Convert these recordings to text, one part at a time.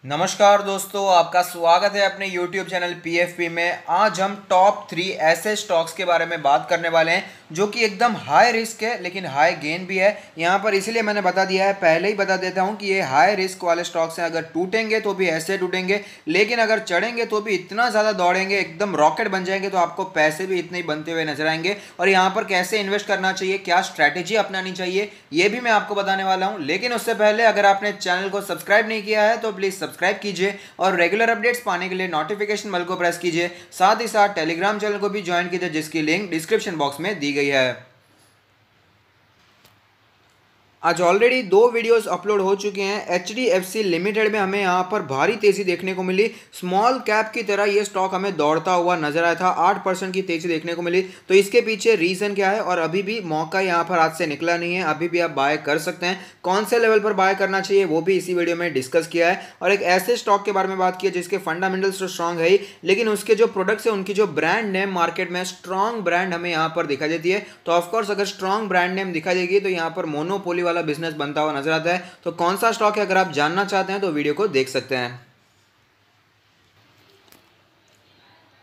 नमस्कार दोस्तों, आपका स्वागत है अपने YouTube चैनल PFP में। आज हम टॉप 3 ऐसे स्टॉक्स के बारे में बात करने वाले हैं जो कि एकदम हाई रिस्क है लेकिन हाई गेन भी है। यहाँ पर इसीलिए मैंने बता दिया है, पहले ही बता देता हूँ कि ये हाई रिस्क वाले स्टॉक्स हैं। अगर टूटेंगे तो भी ऐसे टूटेंगे, लेकिन अगर चढ़ेंगे तो भी इतना ज़्यादा दौड़ेंगे, एकदम रॉकेट बन जाएंगे, तो आपको पैसे भी इतने ही बनते हुए नजर आएंगे। और यहाँ पर कैसे इन्वेस्ट करना चाहिए, क्या स्ट्रैटेजी अपनानी चाहिए, ये भी मैं आपको बताने वाला हूँ। लेकिन उससे पहले अगर आपने चैनल को सब्सक्राइब नहीं किया है तो प्लीज़ सब्सक्राइब कीजिए और रेगुलर अपडेट्स पाने के लिए नोटिफिकेशन बेल को प्रेस कीजिए। साथ ही साथ टेलीग्राम चैनल को भी ज्वाइन कीजिए, जिसकी लिंक डिस्क्रिप्शन बॉक्स में दी गई है। आज ऑलरेडी 2 वीडियोस अपलोड हो चुके हैं। HDFC लिमिटेड में हमें यहाँ पर भारी तेजी देखने को मिली। स्मॉल कैप की तरह ये स्टॉक हमें दौड़ता हुआ नजर आया था, 8% की तेजी देखने को मिली। तो इसके पीछे रीजन क्या है, और अभी भी मौका यहाँ पर हाथ से निकला नहीं है, अभी भी आप बाय कर सकते हैं। कौन से लेवल पर बाय करना चाहिए वो भी इसी वीडियो में डिस्कस किया है। और एक ऐसे स्टॉक के बारे में बात की है जिसके फंडामेंटल्स तो स्ट्रांग है ही, लेकिन उसके जो प्रोडक्ट्स है, उनकी जो ब्रांड नेम मार्केट में स्ट्रांग ब्रांड हमें यहाँ पर दिखाई देती है। तो ऑफकोर्स अगर स्ट्रांग ब्रांड नेम दिखाई देगी तो यहाँ पर मोनोपोली वाला बिजनेस बनता हुआ नजर आता है। तो कौन सा स्टॉक है, अगर आप जानना चाहते हैं तो वीडियो को देख सकते हैं।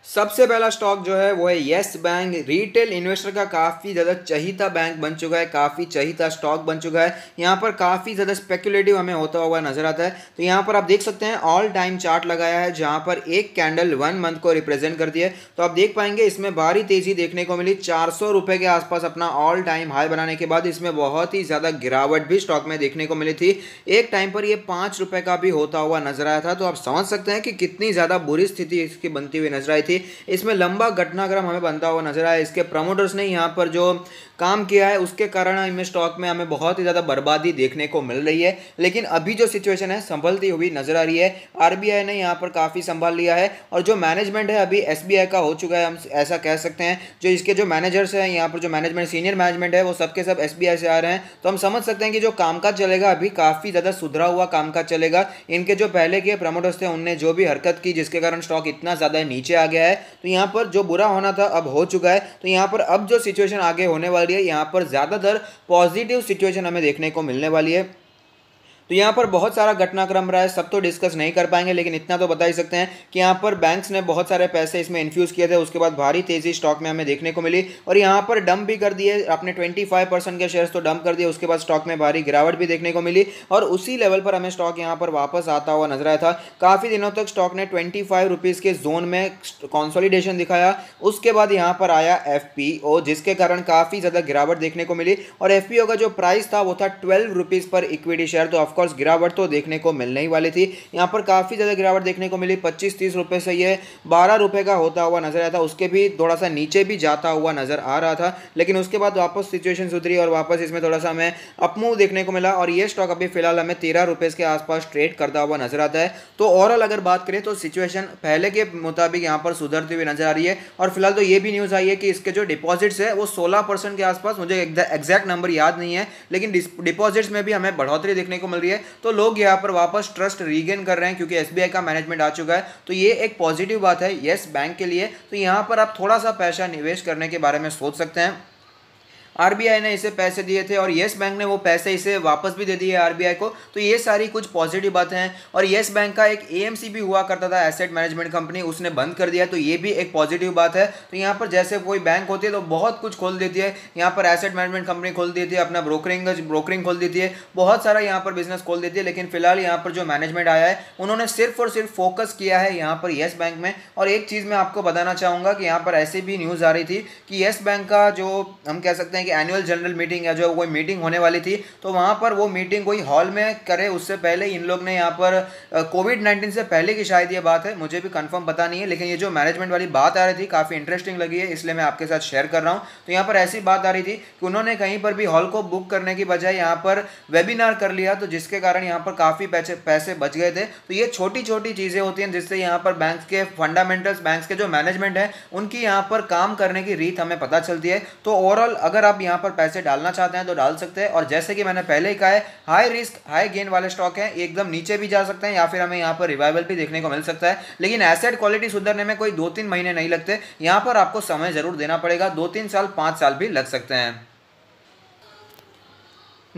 सबसे पहला स्टॉक जो है वो है येस बैंक। रिटेल इन्वेस्टर का काफ़ी ज़्यादा चहीता बैंक बन चुका है, काफ़ी चहीता स्टॉक बन चुका है। यहाँ पर काफ़ी ज़्यादा स्पेकुलेटिव हमें होता हुआ नजर आता है। तो यहाँ पर आप देख सकते हैं ऑल टाइम चार्ट लगाया है, जहाँ पर एक कैंडल 1 मंथ को रिप्रेजेंट करती है। तो आप देख पाएंगे इसमें भारी तेजी देखने को मिली। 400 रुपये के आसपास अपना ऑल टाइम हाई बनाने के बाद इसमें बहुत ही ज़्यादा गिरावट भी स्टॉक में देखने को मिली थी। एक टाइम पर ये 5 रुपये का भी होता हुआ नजर आया था। तो आप समझ सकते हैं कि कितनी ज़्यादा बुरी स्थिति इसकी बनती हुई नजर आई थी। इसमें लंबा घटनाक्रम हमें बनता हुआ नजर आया। इसके प्रमोटर्स ने यहाँ पर जो काम किया है उसके कारण हमें स्टॉक में हमें बहुत ही ज़्यादा बर्बादी देखने को मिल रही है। लेकिन अभी जो सिचुएशन है संभलती हुई नजर आ रही है। आरबीआई ने यहाँ पर काफ़ी संभाल लिया है और जो मैनेजमेंट है अभी एसबीआई का हो चुका है, हम ऐसा कह सकते हैं। जो इसके जो मैनेजर्स हैं, यहाँ पर जो मैनेजमेंट सीनियर मैनेजमेंट है, वो सबके सब एसबीआई से आ रहे हैं। तो हम समझ सकते हैं कि जो कामकाज चलेगा अभी काफ़ी ज़्यादा सुधरा हुआ कामकाज चलेगा। इनके जो पहले के प्रमोटर्स थे उनने जो भी हरकत की जिसके कारण स्टॉक इतना ज़्यादा नीचे आ गया है, तो यहाँ पर जो बुरा होना था अब हो चुका है। तो यहाँ पर अब जो सिचुएशन आगे होने वाली है, यहाँ पर ज़्यादातर पॉजिटिव सिचुएशन हमें देखने को मिलने वाली है। तो यहाँ पर बहुत सारा घटनाक्रम रहा है, सब तो डिस्कस नहीं कर पाएंगे, लेकिन इतना तो बता ही सकते हैं कि यहाँ पर बैंक्स ने बहुत सारे पैसे इसमें इन्फ्यूज़ किए थे। उसके बाद भारी तेजी स्टॉक में हमें देखने को मिली और यहाँ पर डंप भी कर दिए। आपने 25% के शेयर्स तो डंप कर दिए, उसके बाद स्टॉक में भारी गिरावट भी देखने को मिली और उसी लेवल पर हमें स्टॉक यहाँ पर वापस आता हुआ नजर आया था। काफ़ी दिनों तक स्टॉक ने 25 रुपीज़ के जोन में कॉन्सोलिडेशन दिखाया। उसके बाद यहाँ पर आया एफपीओ, जिसके कारण काफ़ी ज़्यादा गिरावट देखने को मिली और एफपीओ का जो प्राइस था वो था 12 रुपीज़ पर इक्विटी शेयर। तो ऑफकोर्स गिरावट तो देखने को मिलने ही वाली थी। यहाँ पर काफ़ी ज़्यादा गिरावट देखने को मिली। 25-30 रुपये से ये 12 रुपये का होता हुआ नजर आया था। उसके भी थोड़ा सा नीचे भी जाता हुआ नजर आ रहा था, लेकिन उसके बाद वापस सिचुएशन सुधरी और वापस इसमें थोड़ा सा हमें अपमूव देखने को मिला और ये स्टॉक अभी फिलहाल हमें 13 रुपये के आसपास ट्रेड करता हुआ नजर आता है। तो ओवरऑल अगर बात करें तो सिचुएशन पहले के मुताबिक यहाँ पर सुधरती हुई नजर आ रही है। और फिलहाल तो ये भी न्यूज़ आई है कि इसके जो डिपॉजिट्स है वो 16% के आसपास, मुझे एग्जैक्ट नंबर याद नहीं है, लेकिन डिपॉजिट्स में भी हमें बढ़ोतरी देखने को मिल रही है। तो लोग यहाँ पर वापस ट्रस्ट रीगेन कर रहे हैं क्योंकि एसबीआई का मैनेजमेंट आ चुका है। तो ये एक पॉजिटिव बात है येस बैंक के लिए। तो यहाँ पर आप थोड़ा सा पैसा निवेश करने के बारे में सोच सकते हैं। आरबीआई ने इसे पैसे दिए थे और येस बैंक ने वो पैसे इसे वापस भी दे दिए आरबीआई को। तो ये सारी कुछ पॉजिटिव बातें हैं। और येस बैंक का एक एएमसी भी हुआ करता था, एसेट मैनेजमेंट कंपनी, उसने बंद कर दिया। तो ये भी एक पॉजिटिव बात है। तो यहाँ पर जैसे कोई बैंक होती है तो बहुत कुछ खोल देती है, यहाँ पर एसेट मैनेजमेंट कंपनी खोल देती है, अपना ब्रोकरिंग खोल देती है, बहुत सारा यहाँ पर बिजनेस खोल देती है। लेकिन फिलहाल यहाँ पर जो मैनेजमेंट आया है उन्होंने सिर्फ और सिर्फ फोकस किया है यहाँ पर येस बैंक में। और एक चीज़ मैं आपको बताना चाहूँगा कि यहाँ पर ऐसी भी न्यूज़ आ रही थी कि येस बैंक का जो हम कह सकते हैं कि एनुअल जनरल मीटिंग या जो कोई मीटिंग होने वाली थी, तो वहां पर वो मीटिंग कोई हॉल में करे उससे पहले इन लोग ने यहाँ पर कोविड-19 से पहले की शायद ये बात है, मुझे भी कंफर्म पता नहीं है, लेकिन ये जो मैनेजमेंट वाली बात आ रही थी काफ़ी इंटरेस्टिंग लगी है, इसलिए मैं आपके साथ शेयर कर रहा हूँ। तो यहाँ पर ऐसी बात आ रही थी कि उन्होंने कहीं पर भी हॉल को बुक करने की बजाय यहाँ पर वेबिनार कर लिया, तो जिसके कारण यहाँ पर काफ़ी पैसे बच गए थे। तो ये छोटी छोटी चीज़ें होती हैं जिससे यहाँ पर बैंक के फंडामेंटल्स, बैंक के जो मैनेजमेंट है उनकी यहाँ पर काम करने की रीत हमें पता चलती है। तो ओवरऑल अगर आप यहाँ पर पैसे डालना चाहते हैं तो डाल सकते हैं। और जैसे कि मैंने पहले ही कहा है, हाई रिस्क हाई गेन वाले स्टॉक हैं, एकदम नीचे भी जा सकते हैं या फिर हमें यहाँ पर रिवाइवल भी देखने को मिल सकता है। लेकिन एसेट क्वालिटी सुधरने में कोई 2-3 महीने नहीं लगते, यहाँ पर आपको समय जरूर देना पड़ेगा, 2-3 साल 5 साल भी लग सकते हैं।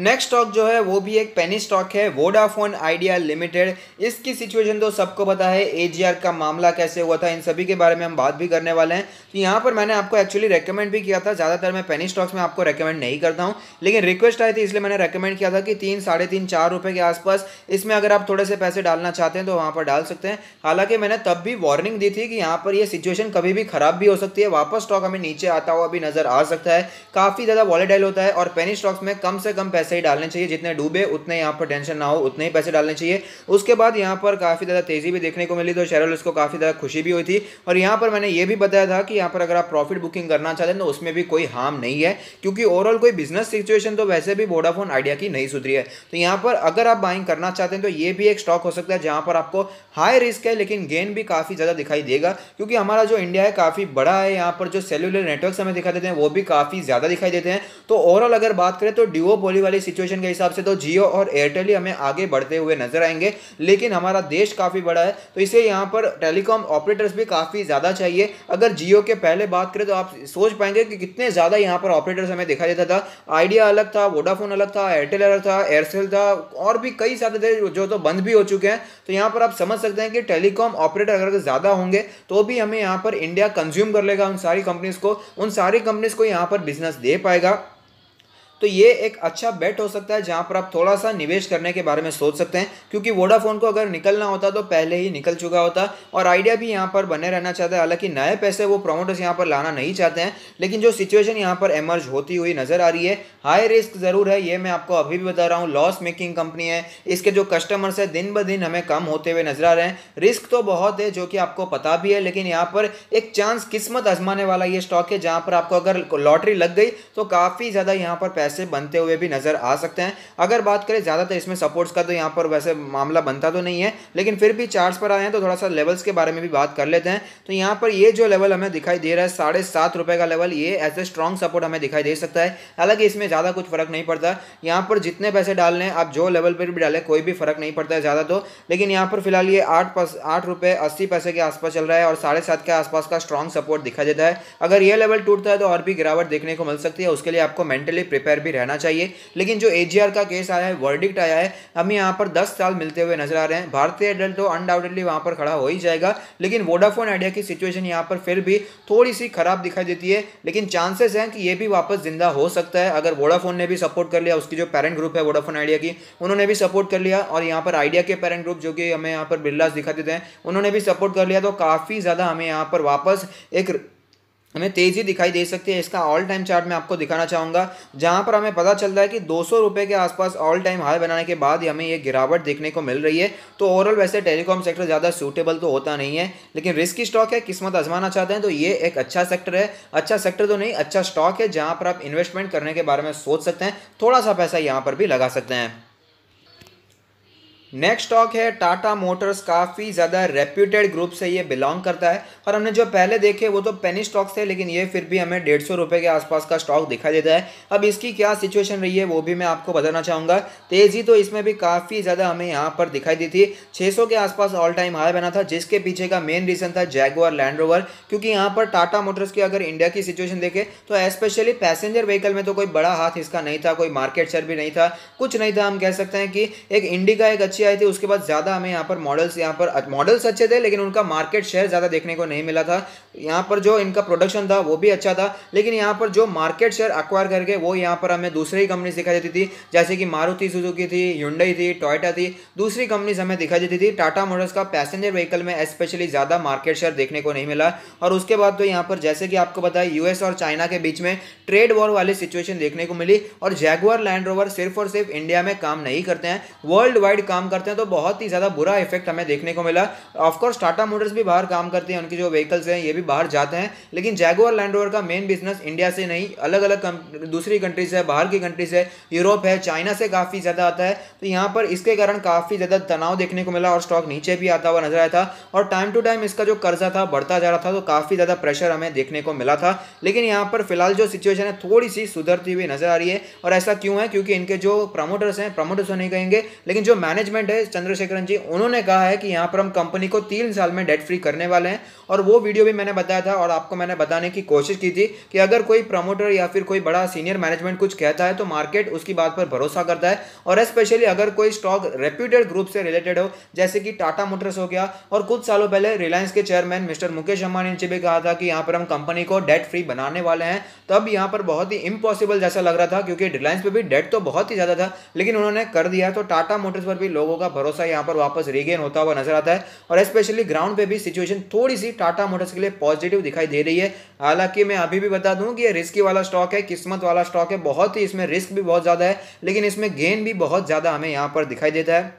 नेक्स्ट स्टॉक जो है वो भी एक पेनी स्टॉक है, वोडाफोन आइडिया लिमिटेड। इसकी सिचुएशन तो सबको पता है, एजीआर का मामला कैसे हुआ था, इन सभी के बारे में हम बात भी करने वाले हैं। तो यहाँ पर मैंने आपको एक्चुअली रेकमेंड भी किया था, ज़्यादातर मैं पेनी स्टॉक्स में आपको रेकमेंड नहीं करता हूँ, लेकिन रिक्वेस्ट आई थी इसलिए मैंने रेकमेंड किया था कि 3, साढ़े 3, 4 रुपये के आसपास इसमें अगर आप थोड़े से पैसे डालना चाहते हैं तो वहाँ पर डाल सकते हैं। हालांकि मैंने तब भी वार्निंग दी थी कि यहाँ पर ये सिचुएशन कभी भी खराब भी हो सकती है, वापस स्टॉक हमें नीचे आता हुआ भी नजर आ सकता है, काफ़ी ज़्यादा वॉलेटाइल होता है। और पेनी स्टॉक्स में कम से कम पैसे ही डालने चाहिए, जितने डूबे उतने यहाँ पर टेंशन ना हो उतने ही पैसे डालने चाहिए। उसके बाद यहाँ पर काफ़ी ज़्यादा तेज़ी भी देखने को मिली, तो शेयर होल्डर्स को काफ़ी ज़्यादा खुशी भी हुई थी। और यहाँ पर मैंने ये भी बताया था कि यहाँ पर अगर आप प्रॉफिट बुकिंग करना चाहते हैं तो उसमें भी कोई हार्म नहीं है, क्योंकि ओवरऑल कोई बिजनेस सिचुएशन तो वैसे भी वोडाफोन आइडिया की नहीं सुधरी है। तो यहाँ पर अगर आप बाइंग करना चाहते हैं तो ये भी एक स्टॉक हो सकता है जहाँ पर आपको हाई रिस्क है लेकिन गेन भी काफ़ी ज़्यादा दिखाई देगा, क्योंकि हमारा जो इंडिया है काफ़ी बड़ा है, यहाँ पर जो सेल्युलर नेटवर्क्स हमें दिखाई देते हैं वो भी काफ़ी ज़्यादा दिखाई देते हैं। तो ओवरऑल अगर बात करें तो डिओपोली वाली सिचुएशन के हिसाब से तो जियो और एयरटेल ही हमें आगे बढ़ते हुए नजर आएंगे, लेकिन हमारा देश काफ़ी बड़ा है तो इसे यहाँ पर टेलीकॉम ऑपरेटर्स भी काफ़ी ज़्यादा चाहिए। अगर जियो के पहले बात करें तो आप सोच पाएंगे कि कितने ज़्यादा यहाँ पर ऑपरेटर्स हमें दिखाई देता था, आइडिया अलग था, वोडाफोन अलग था, एयरटेल अलग था, एयरसेल था, और भी कई सारे थे जो तो बंद भी हो चुके हैं। तो यहाँ पर आप समझ सकते हैं कि टेलीकॉम ऑपरेटर अगर ज़्यादा होंगे तो भी हमें यहाँ पर इंडिया कंज्यूम कर लेगा उन सारी कंपनीज को, उन सारी कंपनीज को यहाँ पर बिजनेस दे पाएगा। तो ये एक अच्छा बेट हो सकता है जहां पर आप थोड़ा सा निवेश करने के बारे में सोच सकते हैं, क्योंकि वोडाफोन को अगर निकलना होता तो पहले ही निकल चुका होता, और आइडिया भी यहां पर बने रहना चाहता है। हालांकि नए पैसे वो प्रमोटर्स यहां पर लाना नहीं चाहते हैं, लेकिन जो सिचुएशन यहां पर एमर्ज होती हुई नजर आ रही है, हाई रिस्क जरूर है, ये मैं आपको अभी भी बता रहा हूँ। लॉस मेकिंग कंपनी है, इसके जो कस्टमर्स है दिन ब दिन हमें कम होते हुए नजर आ रहे हैं, रिस्क तो बहुत है जो कि आपको पता भी है, लेकिन यहाँ पर एक चांस किस्मत आजमाने वाला ये स्टॉक है जहां पर आपको अगर लॉटरी लग गई तो काफ़ी ज़्यादा यहाँ पर पैसे बनते हुए भी नजर आ सकते हैं। अगर बात करें ज़्यादातर इसमें सपोर्ट्स का तो यहाँ पर वैसे मामला बनता तो नहीं है, लेकिन फिर भी चार्ट्स पर आए हैं तो थोड़ा सा लेवल्स के बारे में भी बात कर लेते हैं। तो यहाँ पर ये जो लेवल हमें दिखाई दे रहा है 7.5 रुपये का लेवल, ये एज ए स्ट्रॉन्ग सपोर्ट हमें दिखाई दे सकता है। हालांकि इसमें ज़्यादा कुछ फर्क नहीं पड़ता, यहाँ पर जितने पैसे डालने हैं आप जो लेवल पर भी डालें कोई भी फर्क नहीं पड़ता है ज़्यादा तो, लेकिन यहाँ पर फिलहाल ये 8 रुपये 80 पैसे के आसपास चल रहा है और 7.5 के आसपास का स्ट्रॉन्ग सपोर्ट दिखाई देता है। अगर ये लेवल टूटता है तो और भी गिरावट देखने को मिल सकती है, उसके लिए आपको मेंटली प्रिपेयर भी रहना चाहिए। लेकिन जो एजीआर का केस आया है, वर्डिक्ट आया है, हमें यहाँ पर 10 साल मिलते हुए नजर आ रहे हैं। भारतीय एयरटेल तो अनडाउटेडली वहां पर खड़ा हो ही जाएगा, लेकिन वोडाफोन आइडिया की सिचुएशन यहाँ पर फिर भी थोड़ी सी खराब दिखाई देती है, लेकिन चांसेस हैं कि ये भी वापस जिंदा हो सकता है। अगर वोडाफोन ने भी सपोर्ट कर लिया, उसकी जो पेरेंट ग्रुप है वोडाफोन आइडिया की, उन्होंने भी सपोर्ट कर लिया, और यहाँ पर आइडिया के पेरेंट ग्रुप जो कि हमें यहाँ पर बिरलास दिखा देते हैं, उन्होंने भी सपोर्ट कर लिया, तो काफी ज्यादा हमें यहाँ पर वापस एक हमें तेजी दिखाई दे सकती है। इसका ऑल टाइम चार्ट मैं आपको दिखाना चाहूँगा, जहां पर हमें पता चलता है कि 200 रुपये के आसपास ऑल टाइम हाई बनाने के बाद हमें ये गिरावट देखने को मिल रही है। तो ओवरऑल वैसे टेलीकॉम सेक्टर ज़्यादा सूटेबल तो होता नहीं है, लेकिन रिस्की स्टॉक है, किस्मत आजमाना चाहते हैं तो ये एक अच्छा सेक्टर है। अच्छा सेक्टर तो नहीं, अच्छा स्टॉक है जहाँ पर आप इन्वेस्टमेंट करने के बारे में सोच सकते हैं, थोड़ा सा पैसा यहाँ पर भी लगा सकते हैं। नेक्स्ट स्टॉक है टाटा मोटर्स, काफ़ी ज़्यादा रेप्यूटेड ग्रुप से ये बिलोंग करता है, और हमने जो पहले देखे वो तो पेनी स्टॉक्स थे, लेकिन ये फिर भी हमें 150 रुपये के आसपास का स्टॉक दिखाई देता है। अब इसकी क्या सिचुएशन रही है वो भी मैं आपको बताना चाहूँगा। तेज़ी तो इसमें भी काफ़ी ज़्यादा हमें यहाँ पर दिखाई दी थी, 600 के आसपास ऑल टाइम हाई बना था, जिसके पीछे का मेन रीज़न था जैगुआर लैंड रोवर। क्योंकि यहाँ पर टाटा मोटर्स की अगर इंडिया की सिचुएशन देखें तो स्पेशली पैसेंजर व्हीकल में तो कोई बड़ा हाथ इसका नहीं था, कोई मार्केट शेयर भी नहीं था, कुछ नहीं था। हम कह सकते हैं कि एक इंडिका एक अच्छी आई थी, उसके बाद ज़्यादा हमें यहाँ पर मॉडल्स अच्छे थे, लेकिन उनका मार्केट शेयर ज़्यादा देखने को नहीं मिला था। यहाँ पर जो इनका प्रोडक्शन था वो भी अच्छा था, लेकिन यहाँ पर जो मार्केट शेयर एक्वायर करके वो यहाँ पर हमें दूसरी कंपनी दिखाई देती थी, जैसे कि मारुति सुजुकी थी, ह्युंडई थी, टोयोटा थी, दूसरी कंपनीज हमें दिखाई देती थी। टाटा मोटर्स का पैसेंजर व्हीकल में स्पेशली ज़्यादा मार्केट शेयर देखने को नहीं मिला। और उसके बाद तो यहाँ पर जैसे कि आपको पता है यूएस और चाइना के बीच में ट्रेड वॉर वाली सिचुएशन देखने को मिली, और जैगुआर लैंड रोवर सिर्फ और सिर्फ इंडिया में काम नहीं करते हैं, वर्ल्ड वाइड काम करते हैं, तो बहुत ही ज़्यादा बुरा इफेक्ट हमें देखने को मिला। ऑफकोर्स टाटा मोटर्स भी बाहर काम करती हैं, उनकी जो व्हीकल्स हैं ये भी बाहर जाते हैं, लेकिन जैगुआर लैंड रोवर का मेन बिजनेस इंडिया से नहीं, अलग अलग दूसरी कंट्रीज है, बाहर की कंट्रीज है, यूरोप है, चाइना से काफ़ी ज़्यादा आता है। तो यहाँ पर इसके कारण काफ़ी ज़्यादा तनाव देखने को मिला और स्टॉक नीचे भी आता हुआ नजर आया था, और टाइम टू टाइम इसका जो कर्जा था बढ़ता जा रहा था, तो काफ़ी ज़्यादा प्रेशर हमें देखने को मिला था। लेकिन यहाँ पर फिलहाल जो सिचुएशन है थोड़ी सी सुधरती हुई नजर आ रही है, और ऐसा क्यों है? क्योंकि इनके जो प्रमोटर्स हैं, प्रमोटर्स तो नहीं कहेंगे, लेकिन जो मैनेजमेंट मैनेजमेंट है चंद्रशेखरन जी, उन्होंने कहा है कि यहाँ पर हम कंपनी को 3 साल में डेट फ्री करने वाले हैं। और वो वीडियो भी मैंने बताया था और आपको मैंने बताने की कोशिश की थी कि अगर कोई प्रमोटर या फिर कोई बड़ा सीनियर मैनेजमेंट कुछ कहता है तो मार्केट उसकी बात पर भरोसा करता है। और स्पेशली अगर कोई स्टॉक रेप्यूटेड ग्रुप से रिलेटेड हो, जैसे कि टाटा मोटर्स हो गया, और कुछ सालों पहले रिलायंस के चेयरमैन मिस्टर मुकेश अंबानी ने भी कहा था कि यहाँ पर हम कंपनी को डेट फ्री बनाने वाले हैं, तब यहाँ पर बहुत ही इम्पॉसिबल जैसा लग रहा था क्योंकि रिलायंस पे भी डेट तो बहुत ही ज्यादा था, लेकिन उन्होंने कर दिया। तो टाटा मोटर्स पर भी लोगों का भरोसा यहाँ पर वापस रीगेन होता हुआ नजर आता है। और स्पेशली ग्राउंड पे भी सिचुएशन थोड़ी सी टाटा मोटर्स के लिए पॉजिटिव दिखाई दे रही है। हालांकि मैं अभी भी बता दूं कि ये रिस्की वाला स्टॉक है, किस्मत वाला स्टॉक है, बहुत ही इसमें रिस्क भी बहुत ज्यादा है, लेकिन इसमें गेन भी बहुत ज्यादा हमें यहाँ पर दिखाई देता है।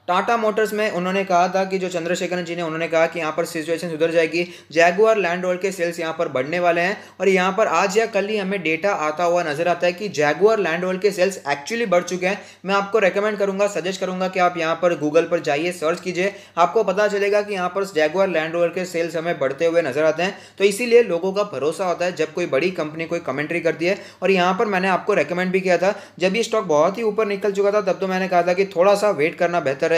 टाटा मोटर्स में उन्होंने कहा था कि जो चंद्रशेखरन जी ने, उन्होंने कहा कि यहाँ पर सिचुएशन सुधर जाएगी, जैगुआर लैंड रोवर के सेल्स यहाँ पर बढ़ने वाले हैं। और यहाँ पर आज या कल ही हमें डेटा आता हुआ नजर आता है कि जैगुआर लैंड रोवर के सेल्स एक्चुअली बढ़ चुके हैं। मैं आपको रेकमेंड करूंगा, सजेस्ट करूंगा कि आप यहाँ पर गूगल पर जाइए, सर्च कीजिए, आपको पता चलेगा कि यहाँ पर जैगुआर लैंड रोवर के सेल्स हमें बढ़ते हुए नजर आते हैं। तो इसीलिए लोगों का भरोसा होता है जब कोई बड़ी कंपनी कोई कमेंट्री करती है। और यहाँ पर मैंने आपको रेकमेंड भी किया था, जब ये स्टॉक बहुत ही ऊपर निकल चुका था तब तो मैंने कहा था कि थोड़ा सा वेट करना बेहतर रहेगा।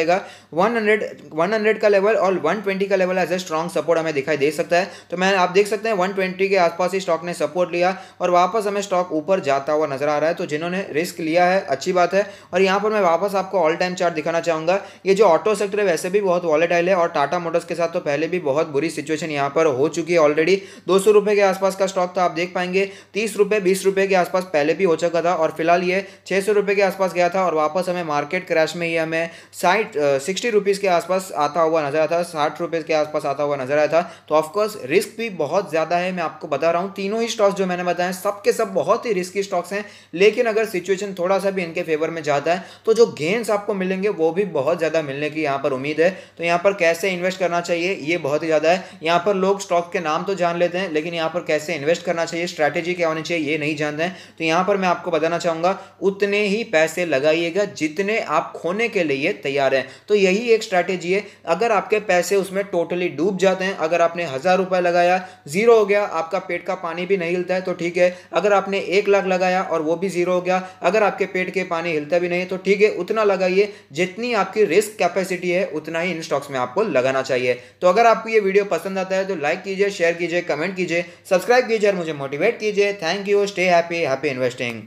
100 का लेवल और 120 का level as a strong support हमें दिखाई दे सकता है। तो मैं आप देख सकते हैं 120 के आसपास ही स्टॉक ने सपोर्ट लिया और वापस हमें स्टॉक ऊपर जाता हुआ नजर आ रहा है। तो जिन्होंने रिस्क लिया है अच्छी बात है। और यहाँ पर मैं वापस आपको ऑल टाइम चार्ट दिखाना चाहूंगा। ये जो ऑटो सेक्टर है वैसे भी बहुत वॉलेटाइल है और टाटा मोटर्स के साथ तो पहले भी बहुत बुरी सिचुएशन यहाँ पर हो चुकी है ऑलरेडी। 200 रुपए के आसपास का स्टॉक था, आप देख पाएंगे 30 रुपए 20 रुपए के आसपास पहले भी हो चुका था और फिलहाल ये 600 रुपए के आसपास गया था और वापस हमें मार्केट क्रैश में ये हमें 60 रुपीज के आसपास आता हुआ नजर आता है, 60 रुपए के आसपास आता हुआ नजर आया था। तो ऑफकोर्स रिस्क भी बहुत ज्यादा है, मैं आपको बता रहा हूं। तीनों ही स्टॉक्स जो मैंने बताए सब के सब बहुत ही रिस्की स्टॉक्स हैं, लेकिन अगर सिचुएशन थोड़ा सा भी इनके फेवर में जाता है तो जो गेन्स आपको मिलेंगे वो भी बहुत ज्यादा मिलने की यहाँ पर उम्मीद है। तो यहाँ पर कैसे इन्वेस्ट करना चाहिए ये बहुत ही ज्यादा है। यहाँ पर लोग स्टॉक के नाम तो जान लेते हैं, लेकिन यहाँ पर कैसे इन्वेस्ट करना चाहिए, स्ट्रैटेजी क्या होनी चाहिए ये नहीं जानते हैं। तो यहाँ पर मैं आपको बताना चाहूंगा उतने ही पैसे लगाइएगा जितने आप खोने के लिए तैयार हैं। तो यही एक स्ट्रैटेजी है। अगर आपके पैसे उसमें टोटली डूब जाते हैं, अगर आपने 1000 रुपए लगाया, जीरो हो गया, आपका पेट का पानी भी नहीं हिलता है तो ठीक है। अगर आपने 1 लाख लगाया और वो भी जीरो हो गया, अगर आपके पेट के पानी हिलता भी नहीं तो ठीक है, उतना लगाइए जितनी आपकी रिस्क कैपेसिटी है, उतना ही इन स्टॉक्स में आपको लगाना चाहिए। तो अगर आपको ये वीडियो पसंद आता है तो लाइक कीजिए, शेयर कीजिए, कमेंट कीजिए, सब्सक्राइब कीजिए और मुझे मोटिवेट कीजिए। Thank you, stay happy, happy investing.